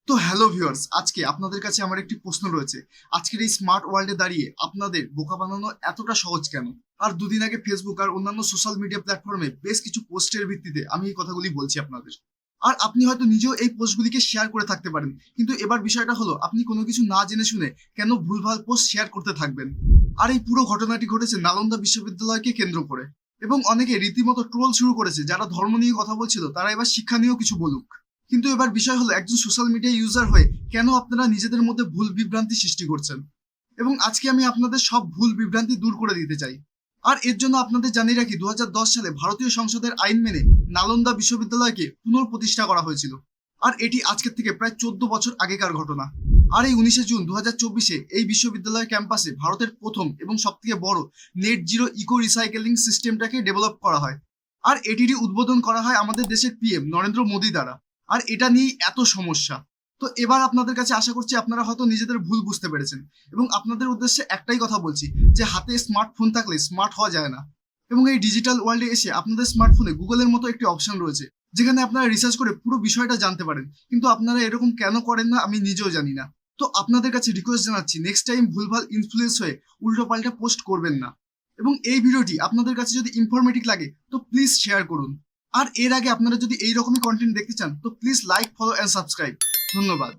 তো hello viewers, আজকে আপনাদের কাছে আমার একটি প্রশ্ন রয়েছে। আজকের এই স্মার্ট ওয়ার্ল্ডে দাঁড়িয়ে আপনাদের বোকা বানানো এতটা সহজ কেন? আর দুদিন আগে ফেসবুক আর অন্যান্য সোশ্যাল মিডিয়া প্ল্যাটফর্মে বেশ কিছু পোস্টের ভিত্তিতে আমি এই কথাগুলি বলছি আপনাদের। আর আপনি হয়তো নিজেও এই পোস্টগুলিকে শেয়ার করে থাকতে পারেন, কিন্তু এবার বিষয়টা হলো আপনি কোনো কিছু না জেনে শুনে কেন ভুলভাল পোস্ট শেয়ার করতে থাকবেন। আর এই পুরো ঘটনাটি ঘটেছে নালন্দা বিশ্ববিদ্যালয়কে কেন্দ্র করে, এবং অনেকে রীতিমতো ট্রোল শুরু করেছে। যারা ধর্ম নিয়ে কথা বলছিল তারা এবার শিক্ষা নিয়েও কিছু বলুক। কিন্তু এবার বিষয় হলো একজন সোশ্যাল মিডিয়া ইউজার হয়ে কেন আপনারা নিজেদের মধ্যে ভুল বিভ্রান্তি সৃষ্টি করছেন। এবং আজকে আমি আপনাদের সব ভুল বিভ্রান্তি দূর করে দিতে চাই। আর এর জন্য আপনাদের জানিয়ে রাখি, 2010 সালে ভারতীয় সংসদের আইন মেনে নালন্দা বিশ্ববিদ্যালয়কে পুনঃপ্রতিষ্ঠা করা হয়েছিল। আর এটি আজকের থেকে প্রায় 14 বছর আগেকার ঘটনা। আর এই 19শে জুন 2024-এ এই বিশ্ববিদ্যালয় ক্যাম্পাসে ভারতের প্রথম এবং সবথেকে বড় নেট জিরো ইকো রিসাইকেলিং সিস্টেমটাকে ডেভেলপ করা হয়। আর এটিরই উদ্বোধন করা হয় আমাদের দেশের পিএম নরেন্দ্র মোদী দ্বারা। আর এটা নিয়েই এত সমস্যা। তো এবার আপনাদের কাছে আশা করছি আপনারা হয়তো নিজেদের ভুল বুঝতে পেরেছেন, এবং আপনাদের উদ্দেশ্যে একটাই কথা বলছি, যে হাতে স্মার্টফোন থাকলে স্মার্ট হওয়া যায় না। এবং এই ডিজিটাল ওয়ার্ল্ডে এসে আপনাদের স্মার্টফোনে গুগলের মতো একটি অপশন রয়েছে, যেখানে আপনারা রিসার্চ করে পুরো বিষয়টা জানতে পারেন। কিন্তু আপনারা এরকম কেন করেন না আমি নিজেও জানি না। তো আপনাদের কাছে রিকোয়েস্ট জানাচ্ছি, নেক্সট টাইম ভুলভাল ইনফ্লুয়েন্স হয়ে উল্টোপাল্টা পোস্ট করবেন না। এবং এই ভিডিওটি আপনাদের কাছে যদি ইনফরমেটিভ লাগে তো প্লিজ শেয়ার করুন। আর এর আগে আপনারা যদি এইরকমই কন্টেন্ট দেখতে চান তো please like, follow and subscribe. ধন্যবাদ।